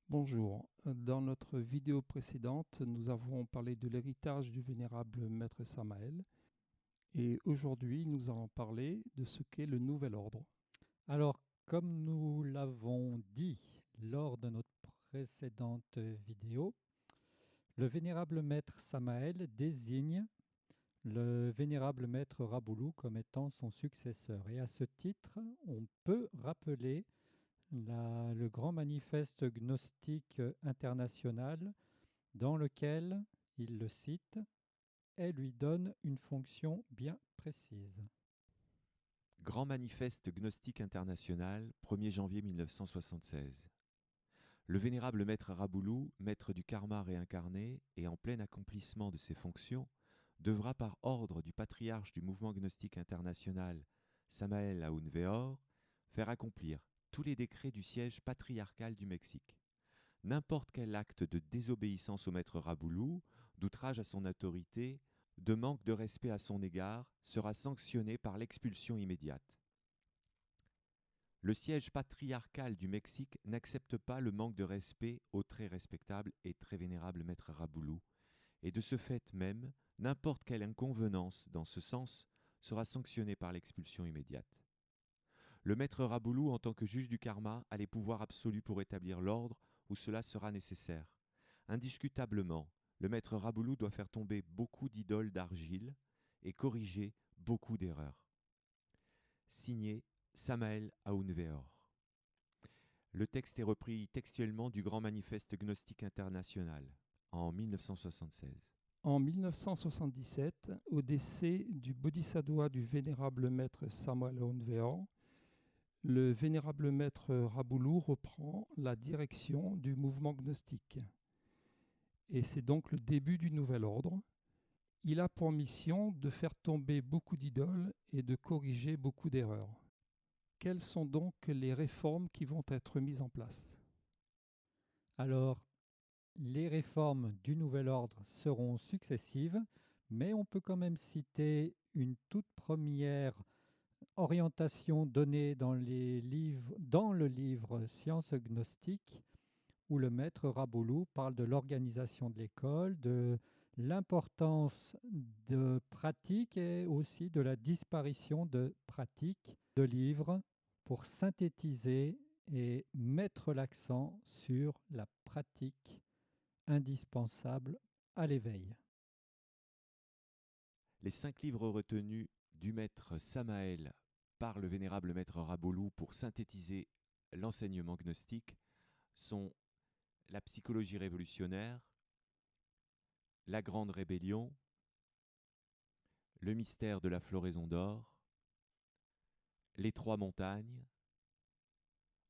Bonjour, dans notre vidéo précédente, nous avons parlé de l'héritage du vénérable maître Samael et aujourd'hui nous allons parler de ce qu'est le nouvel ordre. Alors, comme nous l'avons dit lors de notre précédente vidéo, le vénérable maître Samael désigne le vénérable maître Raboulou comme étant son successeur. Et à ce titre, on peut rappeler le grand manifeste gnostique international dans lequel il le cite et lui donne une fonction bien précise. Grand manifeste gnostique international, 1er janvier 1976. Le vénérable maître Raboulou, maître du karma réincarné et en plein accomplissement de ses fonctions, devra par ordre du patriarche du mouvement gnostique international, Samael Aoun Weor, faire accomplir tous les décrets du siège patriarcal du Mexique. N'importe quel acte de désobéissance au maître Raboulou, d'outrage à son autorité, de manque de respect à son égard, sera sanctionné par l'expulsion immédiate. Le siège patriarcal du Mexique n'accepte pas le manque de respect au très respectable et très vénérable maître Raboulou, et de ce fait même, n'importe quelle inconvenance dans ce sens sera sanctionnée par l'expulsion immédiate. Le maître Raboulou, en tant que juge du karma, a les pouvoirs absolus pour établir l'ordre où cela sera nécessaire. Indiscutablement, le maître Raboulou doit faire tomber beaucoup d'idoles d'argile et corriger beaucoup d'erreurs. Signé Samael Aoun Weor. Le texte est repris textuellement du Grand Manifeste Gnostique International en 1976. En 1977, au décès du bodhisattva du vénérable maître Samael Aoun Weor, le vénérable maître Raboulou reprend la direction du mouvement gnostique. Et c'est donc le début du nouvel ordre. Il a pour mission de faire tomber beaucoup d'idoles et de corriger beaucoup d'erreurs. Quelles sont donc les réformes qui vont être mises en place? Alors, les réformes du nouvel ordre seront successives, mais on peut quand même citer une toute première orientation donnée dans le livre Sciences gnostiques, où le maître Raboulou parle de l'organisation de l'école, de l'importance de pratiques et aussi de la disparition de pratiques de livres pour synthétiser et mettre l'accent sur la pratique indispensable à l'éveil. Les 5 livres retenus du maître Samael par le vénérable maître Raboulou pour synthétiser l'enseignement gnostique sont La psychologie révolutionnaire, La grande rébellion, Le mystère de la floraison d'or, Les 3 montagnes,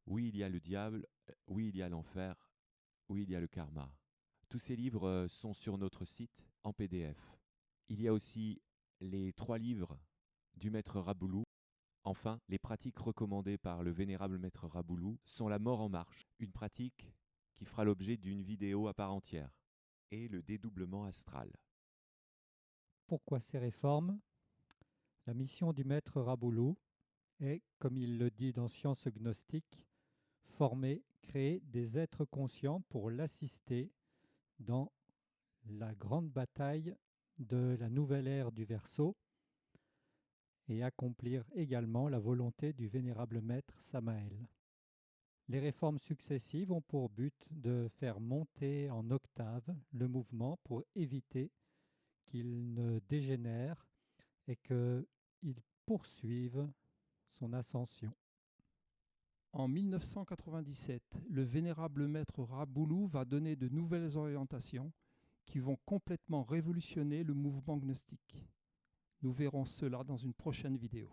Oui il y a le diable, oui il y a l'enfer, oui il y a le karma. Tous ces livres sont sur notre site en PDF. Il y a aussi les 3 livres du maître Raboulou. Enfin, les pratiques recommandées par le vénérable maître Raboulou sont la mort en marche, une pratique qui fera l'objet d'une vidéo à part entière, et le dédoublement astral. Pourquoi ces réformes? La mission du maître Raboulou est, comme il le dit dans Sciences gnostiques, former, créer des êtres conscients pour l'assister dans la grande bataille de la nouvelle ère du Verseau et accomplir également la volonté du vénérable maître Samael. Les réformes successives ont pour but de faire monter en octave le mouvement pour éviter qu'il ne dégénère et qu'il poursuive son ascension. En 1997, le vénérable maître Raboulou va donner de nouvelles orientations qui vont complètement révolutionner le mouvement gnostique. Nous verrons cela dans une prochaine vidéo.